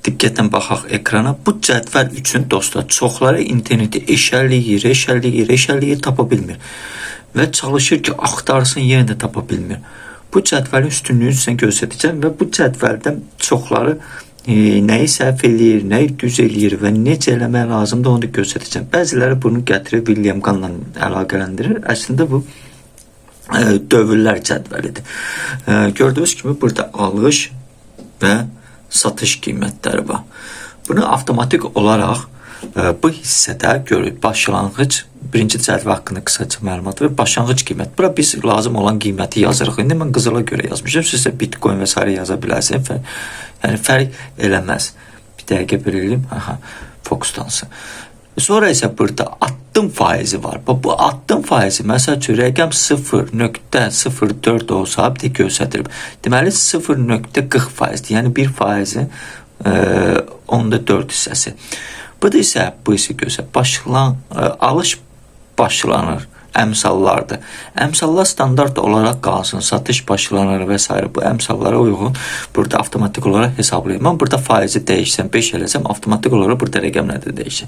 Diqqətlə baxaq ekrana. Bu cədvəl üçün dostlar çoxları interneti eşəliyir, tapa bilmir. Və çalışır ki, axtarsın, yenə də tapa bilmir. Bu cədvəlin üstünlüyünü sizə göstərəcəm və bu cədvəldən çoxları nəyi səhv eləyir, nəyi düz eləyir və necə eləmək lazımdır onu da göstərəcəm. Bəziləri bunu gətirib William Qanla əlaqələndirir. Əslində bu dövrlər cədvəlidir. Gördüyünüz kimi burada alış və satış qiymətləri var. Bunu avtomatik olaraq bu hissədə görürük. Başlanğıc, birinci cədvəl haqqında qısaca məlumat və başlanğıc qiymət. Bura biz lazım olan qiyməti yazırıq. İndi mən qızıla görə yazmışam. Siz də Bitcoin və s. yaza bilərsiniz. Yəni fərq eləməz. Bir dəqiqə belirləyim. Fokuslansın. Sonra isə burada addım faizi var. Bu addım faizi məsəl üçün rəqəm 0.04 olsa bir də göstərilib. Deməli 0.40%, yəni 1%-in 10/4 hissəsi. Bu da isə göstərir. Alış başlanır. Əmsallardır. Əmsallar standart olaraq qalsın, satış başlanır və s. Bu əmsallara uyğun burada avtomatik olaraq hesablayım. Mən burada faizi dəyişsəm, 5 eləsəm, avtomatik olaraq burada rəqəmlər də dəyişir.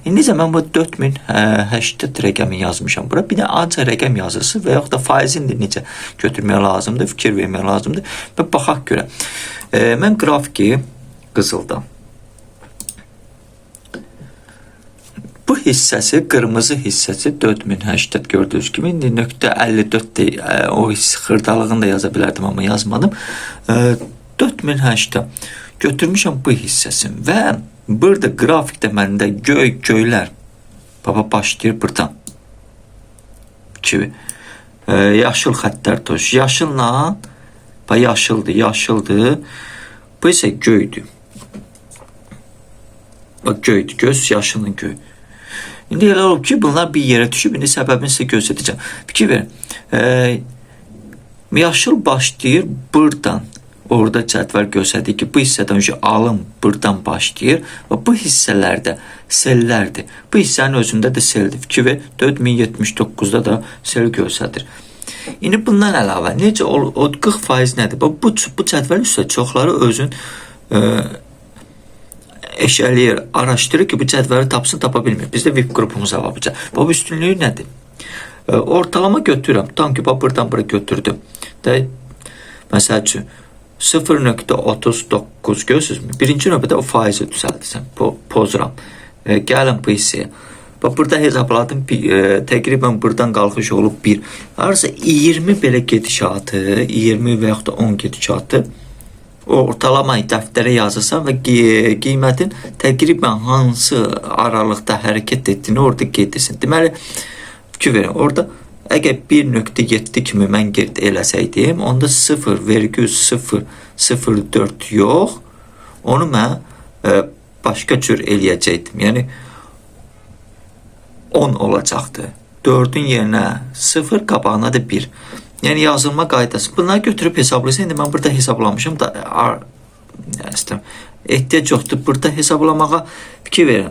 İndi isə mən bu 4080 rəqəmi yazmışam bura. Bir də ancaq rəqəm yazısı və yaxud da faizini necə götürmək lazımdır, fikir vermək lazımdır və baxaq görə. Mən qrafiki qızıldan. Bu hissəsi, qırmızı hissəsi 4080 gördüyünüz kimi. İndi .54 o xırdalığını da yaza bilərdim, amma yazmadım. 4080 götürmüşəm bu hissəsini və burada qrafikdə məndə göylər başlayır buradan. Yaşıl xəttlər toş. Yaşılla yaşıldır. Bu isə göydür. Göydür. Göz yaşılın göy. İndi elə olub ki, bunlar bir yerə düşüb, indi səbəbini sizə göstərəcəm. Fikir verin. Yaşıl başlayır buradan. Orada cədvəl göstərdir ki, bu hissədən alım buradan başlayır və bu hissələrdə sellərdir. Bu hissənin özündə də seldir. Fikir verin, 4079-da da sel göstərir. İndi bundan əlavə, necə o 40% nədir? Bu cədvəl üstə çoxları özün eşəliyir, araşdırır ki, bu cədvəli tapsın, tapa bilmir. Bizdə VIP qrupumuza var bu cədvəl. Bu üstünlüyü nədir? Ortalama götürürəm. Tam ki, buradan bura götürdüm. Məsəl üçün, 0.39 görürsünüzmü? Birinci növbədə o faizi düzəldirsən. Pozuram. Gəlin bu hissəyə. Burada hesabladım, təqribən buradan qalxış olub 1. Arası 20 belə gedişatı, 20 və yaxud da 10 gedişatı ortalama dəftərə yazırsan və qiymətin təqribən hansı aralıqda hərəkət etdiyini orada qeyd etsin. Deməli, fikir verin, orada əgər 1.7 kimi mən qeyd eləsəydim, onda 0.004 yox, onu mən başqa cür eləyəcəkdim. Yəni, 10 olacaqdı. 4-ün yerinə 0, qabağına da 1. Yəni yazılma qaydası. Bunları götürüb hesablayırsan. İndi mən burada hesablamışım da ehtiyac yoxdur. Burada hesablamağa fikir verin.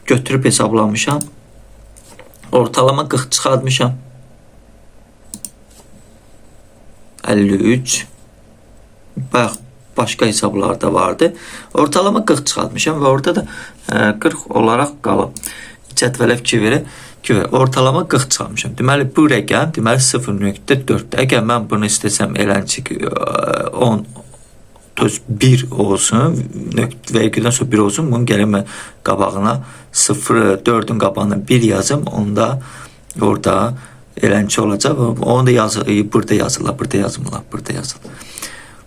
Götürüb hesablamışam. Ortalama 40 çıxartmışam. 53. Başqa hesablar da vardı. Ortalama 40 çıxartmışam və orada da 40 olaraq qalıb. Cədvələ fikir verin. Ortalama 40 çıxarmışam. Deməli, bu rəqəm 0.4-dür. Əgər mən bunu istəsəm elənçi 1 olsun, vergüldən sonra 1 olsun, bunun gəlin mən qabağına 0.4-ün qabağına 1 yazım, onda orada elənçi olacaq. Onu da burada yazırlar, burada yazırlar.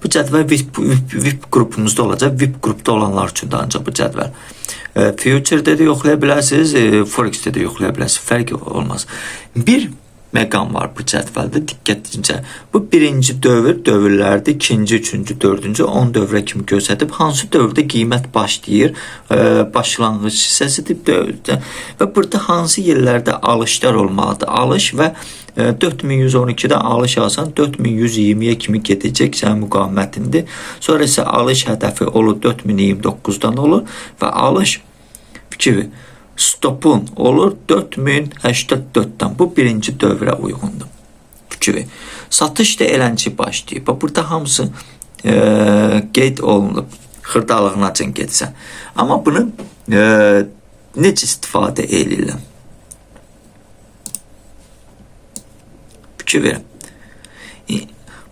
Bu cədvəl VIP qrupumuzda olacaq. VIP qrupda olanlar üçün də ancaq bu cədvəl. Future-də də yoxlaya bilərsiniz, Forex-də də yoxlaya bilərsiniz. Fərq olmaz. Bir məqam var bu cədvəldə, diqqətlincə. Bu birinci dövrlərdir, ikinci, üçüncü, dördüncü, 10 dövrə kimi göstərib. Hansı dövrdə qiymət başlayır, başlanğıc hissəsidir dövrdə və burada hansı yerlərdə alışlar olmalıdır. Alış və 4112-də alış alsan 4120-yə kimi gedəcək sənin müqavimətindir. Sonra isə alış hədəfi olur 4029-dan olur və alış fikri stopun olur 4084-dən. Bu birinci dövrə uyğundur. Fikri. Satış da elənçi başlayıb. Burada hamısı qeyd olunub. Xırdalığına üçün getsə. Amma bunu necə istifadə edirlər? Fikir verin.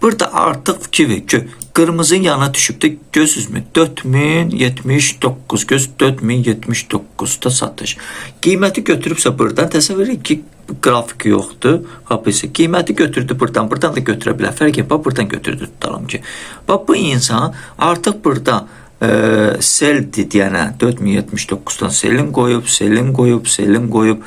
Burada artıq fikir verin ki, qırmızının yanına düşüb də gözünüzmü? 4079, göz 4079'da satış. Qiyməti götürübsə buradan təsəvvür edin ki, qrafik yoxdur. Hapisi qiyməti götürdü buradan da götürə bilər. Fərq etmir, buradan götürdü tutalım ki. Bax bu insan artıq burada seldi deyənə 4079'dan selin qoyub.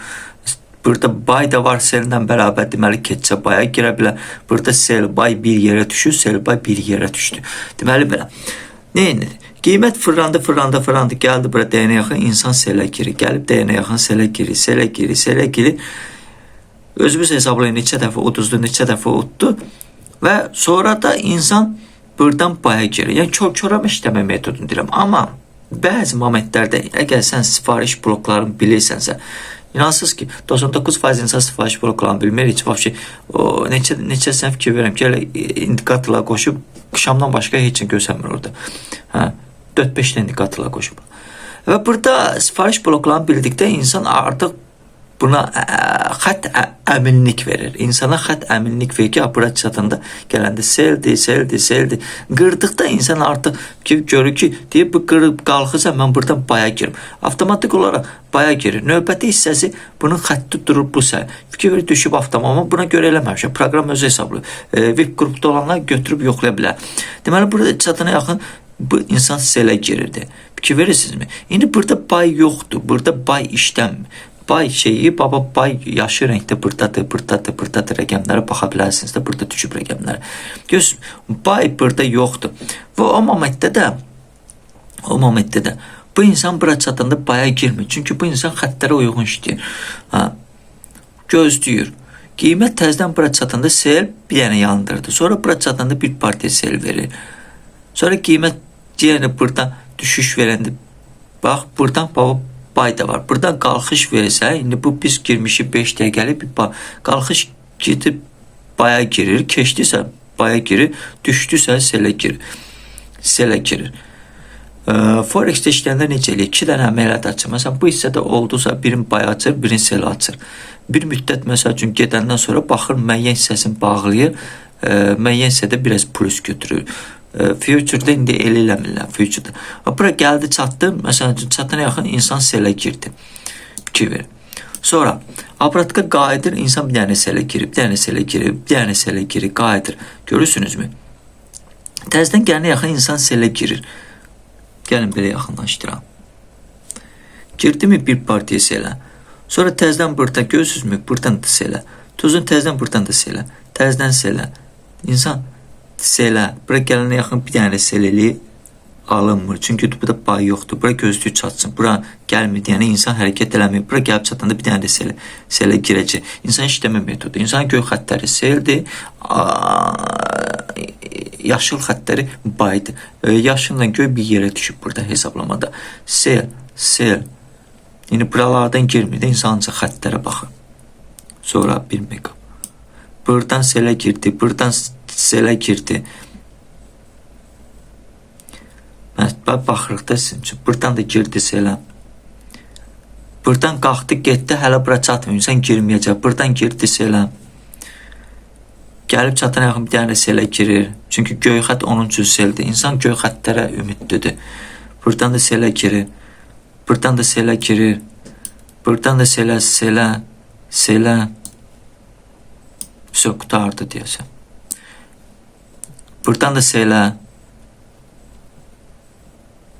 Burada bay da var sellə bərabər, deməli keçsə baya girə bilər. Burada sel bay bir yerə düşür, sel bay bir yerə düşdü. Deməli belə. Neyini? Qiymət fırlandı, gəldi bura dəyənə yaxın insan selə girir. Gəlib dəyənə yaxın selə girir. Özümüz hesablayın neçə dəfə uduzdu, neçə dəfə uddu və sonra da insan buradan baya girir. Yəni kör-körəm işləmə metodunu deyirəm. Amma bəzi momentlərdə əgər sən sifariş bloklarını bilirsənsə, İnansız ki 99% insan sifariş bloklarını bilmir. Heç vaxt ki neçə sən fikir verirəm ki indikatorlar qoşub şamdan başqa heç nə görsənmir orada. 4-5 indikatorlar qoşub. Və burada sifariş bloklarını bildikdə insan artıq buna xət əminlik verir. İnsana xət əminlik verir ki, bura çatanda gələndə seldi. Qırdıqda insan artıq görür ki, deyib bu qırıb qalxırsa mən buradan baya girim. Avtomatik olaraq baya girir. Növbəti hissəsi bunun xətti durur bu səy. Fikir verir düşüb avtomama buna görə eləməmişəm. Proqram özü hesablı. VIP qrupda olanlar götürüb yoxlaya bilər. Deməli burada çatana yaxın bu insan selə girirdi. Fikir verirsinizmi? İndi burada bay yoxdur. Burada bay işlənmir. Bay şeyi, bay yaşı renkdə buradadır rəqəmlərə baxa bilərsiniz də, burada düşüb rəqəmlərə. Göz, bay burada yoxdur. Və o momentdə də bu insan bura çatanda baya girmir. Çünki bu insan xəttlərə uyğun işləyir. Gözləyir. Qiymət təzdən bura çatanda sel bir dənə yandırdı. Sonra bura çatanda bir partiya sel verir. Sonra qiymət deyəni buradan düşüş verəndə, bax, buradan bay da var. Buradan qalxış versə, indi bu biz girmişik 5 dəqiqəli bir qalxış gedib baya girir, keçdisə baya girir, düşdüsə selə girir. Forex-də işləyəndə necə eləyir? 2 dənə əməliyyat açır. Məsələn, bu hissədə oldusa birin bay açır, birin sel açır. Bir müddət məsəl üçün gedəndən sonra baxır, müəyyən hissəsini bağlayır, müəyyən hissədə biraz plus götürür. Future-da indi elə eləmirlər future-da. Bura gəldi, çatdı. Məsələn, çatana yaxın insan selə girdi. Fikir verin. Sonra aparatka qayıdır, insan bir dənə selə girib, bir dənə selə girir, qayıdır. Görürsünüzmü? Təzdən gələnə yaxın insan selə girir. Gəlin belə yaxınlaşdıram. Girdi mi bir partiya selə? Sonra təzdən burada görürsünüzmü? Buradan da selə. Tuzun təzdən buradan da selə. Təzdən selə. İnsan selə. Bura gələnə yaxın bir dənə seleli alınmır. Çünki burada bay yoxdur. Bura gözlüyü çatsın. Bura gəlmir. Yəni insan hərəkət eləmir. Bura gəlib çatanda bir dənə də selə girəcək. İnsan işləmə metodu. İnsan göy xəttləri seldir. Yaşıl xəttləri baydır. Yaşılla göy bir yerə düşüb burada hesablamada. Sel. Yəni buralardan girmir də insan ancaq xəttlərə baxır. Sonra bir mega. Buradan selə girdi. Buradan selə girdi. Baxırıq da sizin üçün. Buradan da girdi selə. Buradan qalxdı, getdi, hələ bura çatmıyor. İnsan girməyəcək. Buradan girdi selə. Gəlib çatana yaxın bir dənə selə girir. Çünki göy xətt onun üçün seldir. İnsan göy xəttlərə ümidlidir. Buradan da selə girir. Buradan da selə girir. Buradan da selə. Vəsə qutardı deyəsən. Buradan da selə.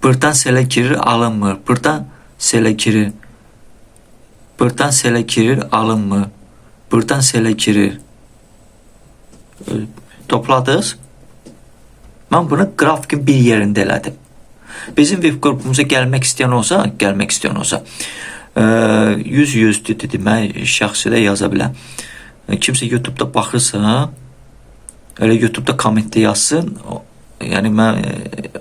Buradan selə girir, alınmır. Buradan selə girir. Buradan selə girir, alınmır. Buradan selə girir. Topladınız. Mən bunu qrafikin bir yerində elədim. Bizim web qrupumuza gəlmək istəyən olsa, 100 dedi, mən şəxsidə yaza biləm. Kimsə YouTube'da baxırsa, elə YouTube'da kommentdə yazsın, yəni mən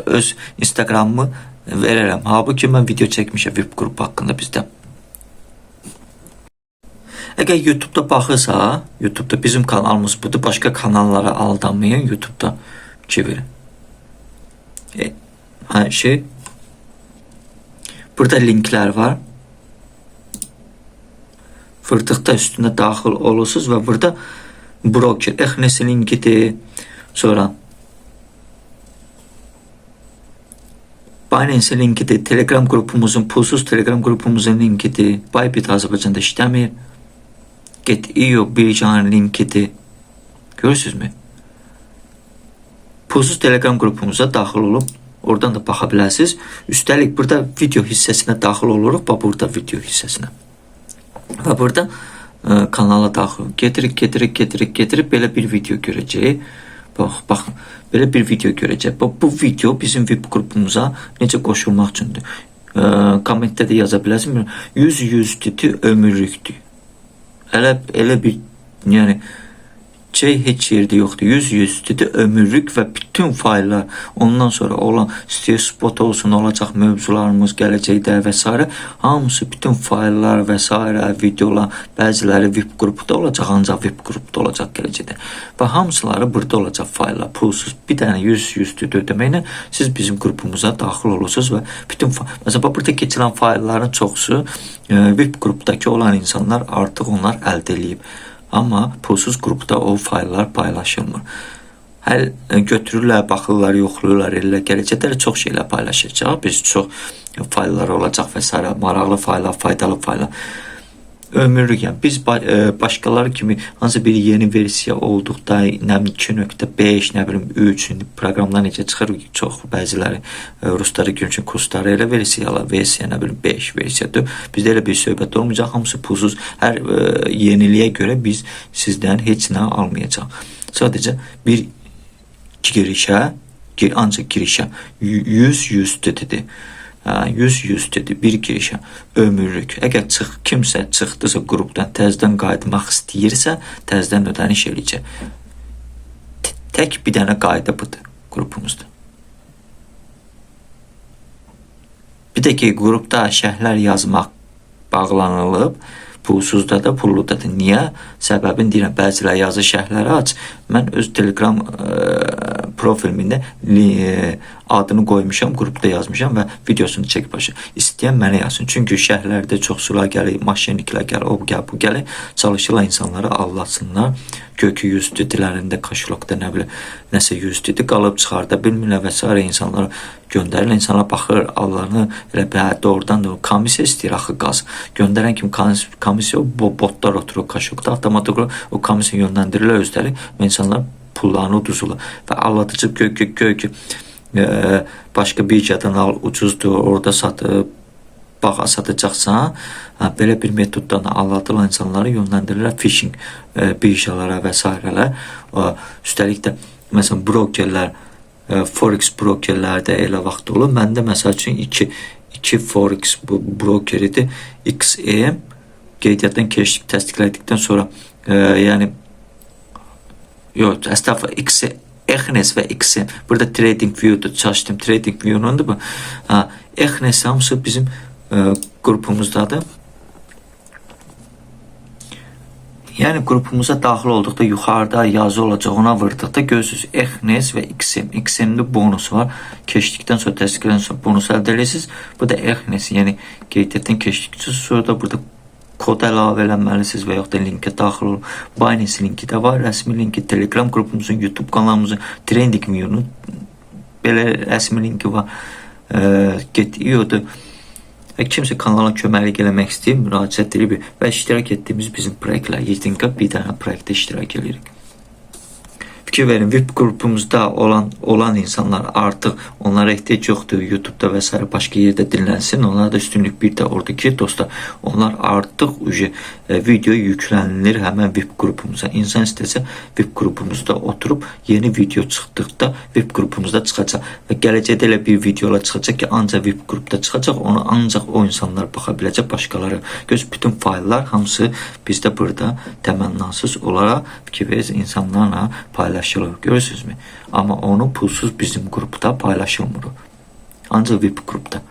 öz Instagramımı verərəm. Halbuki mən video çəkmişəm web qrupu haqqında bizdə. Əgər YouTube'da baxırsa, YouTube'da bizim kanalımız budur, başqa kanallara aldanmayın YouTube'da ki verin. Burada linkler var. Fırtıqda üstünde daxil olursunuz və burada broker, Exnes linkidir, sonra Binance linkidir, Telegram qrupumuzun, pulsuz Telegram qrupumuzun linkidir, Bybit Azərbaycanda işləmir, Get.io Birjanın linkidir, görürsünüzmü? Pulsuz Telegram qrupumuza daxil olub, oradan da baxa bilərsiniz. Üstəlik burada video hissəsinə daxil oluruq, burada video hissəsinə. Və burada kanala daxil getirib belə bir video görəcəyik. Bax, belə bir video görəcək. Bu video bizim VIP qrupumuza necə qoşulmaq üçündür. Kommentdə də yaza bilərsiniz. 100 ömürlükdür. Elə bir, yəni heç yerdə yoxdur. 100 ömürlük və bütün fayllar, ondan sonra olan istəyir spot olsun, olacaq mövzularımız gələcəkdə və s. hamısı, bütün fayllar və s. videolar, bəziləri VIP qrupda olacaq, ancaq VIP qrupda olacaq gələcəkdə. Və hamısıları burada olacaq fayllar, pulsuz. Bir dənə 100 ödəməklə siz bizim qrupumuza daxil olursunuz və bütün məsələn, burada keçirilən faylların çoxusu VIP qrupdakı olan insanlar artıq onlar əldə edib. Amma pulsuz qrupda o fayllar paylaşılmır. Həll götürürlər, baxırlar, yoxluyurlar, elə gələcəkdə çox şeylər paylaşacaq. Biz çox fayllar olacaq və s. maraqlı fayllar, faydalı fayllar. Ömürlük, yəni biz başqaları kimi hansı bir yeni versiya olduqda, 2.5, 3 proqramlar necə çıxır, çox bəziləri rusları üçün kursları elə versiya 5 versiyadır. Bizdə elə bir söhbət olmayacaq, hamısı pulsuz. Hər yeniliyə görə biz sizdən heç nə almayacaq. Sadəcə bir girişə, ancaq girişə 100 dedi. 100 dedi bir girişə ömürlük. Əgər kimsə çıxdısa qrupdan təzədən qayıtmaq istəyirsə, təzədən ödəniş eləyəcək. Tək bir dənə qayda budur qrupumuzda. Bir də ki, qrupda şərhlər yazmaq bağlanılıb, pulsuzda da, pulluda da. Niyə? Səbəbini deyirəm, bəzilə yazı şərhləri aç. Mən öz Telegram profilimdə adını qoymuşam, qrupda yazmışam və videosunu çəkib başa. İstəyən mənə yazsın. Çünki şərhlərdə çox sular gəlir, maşinliklər gəlir, o gəlir, bu gəlir. Çalışırlar insanları aldatsınlar. Kökü 100 dilərində, kaşlokda nə bilir, nəsə 100 dedi, qalıb çıxarda bilmirlər və s. insanlara göndərirlər. İnsanlar baxır, Allahını elə doğrudan da komissiya istəyir axı qaz. Göndərən kimi komissiya, o botlar oturur kaşlokda, avtomatik o komissiya yönləndirirlər özləri və insanlar pullarını uduzurlar. Və aldatıcı kök başqa bir yerdən al, ucuzdur, orada satıb, bağa satacaqsan, belə bir metoddan aldadılan insanları yönləndirirlər phishing birjalara və s. Üstəlik də, məsələn, brokerlər, forex brokerlərdə elə vaxt olur. Məndə, məsəl üçün, iki forex brokeridir. XM, qeydiyyatdan keçdik, təsdiqlədikdən sonra, yəni, yox, əstəğfurullah, Exnes və XM. Burada Trading View'da çalışdım. Trading View'nundur bu. Exnes hamısı bizim qrupumuzdadır. Yəni qrupumuza daxil olduqda yuxarıda yazı olacaq, ona vurduqda gözünüz Exnes və XM. XM-də bonus var. Keçdikdən sonra, təsdiqlədikdən sonra bonus əldə edirsiniz. Bu da Exnes, yəni qeydiyyatdan keçdikdən sonra da burada kod əlavə eləməlisiniz və yaxud da linkə daxil olun. Binance linki də var, rəsmi linki, Telegram qrupumuzun, YouTube kanalımızın, Trending View'nun belə rəsmi linki var. Get.io'dur. Kimsə kanala köməklik eləmək istəyir, müraciət edib və iştirak etdiyimiz bizim proyektlər, yetinqə bir dənə proyektdə iştirak edirik. Fikir verin, VIP qrupumuzda olan insanlar artıq onlara ehtiyac yoxdur, YouTube'da və s. başqa yerdə dinlənsin. Onlara da üstünlük bir də oradakı dostlar. Onlar artıq video yüklənilir həmən VIP qrupumuza. İnsan istəsə VIP qrupumuzda oturub yeni video çıxdıqda VIP qrupumuzda çıxacaq. Və gələcəkdə elə bir videolar çıxacaq ki, ancaq VIP qrupda çıxacaq. Onu ancaq o insanlar baxa biləcək, başqaları. Göz bütün fayllar hamısı bizdə burada təmənnasız olaraq fikir verirsiniz, insanlarla paylaşılır. Görürsünüzmü? Amma onu pulsuz bizim qrupda paylaşılmır. Ancaq VIP qrupda.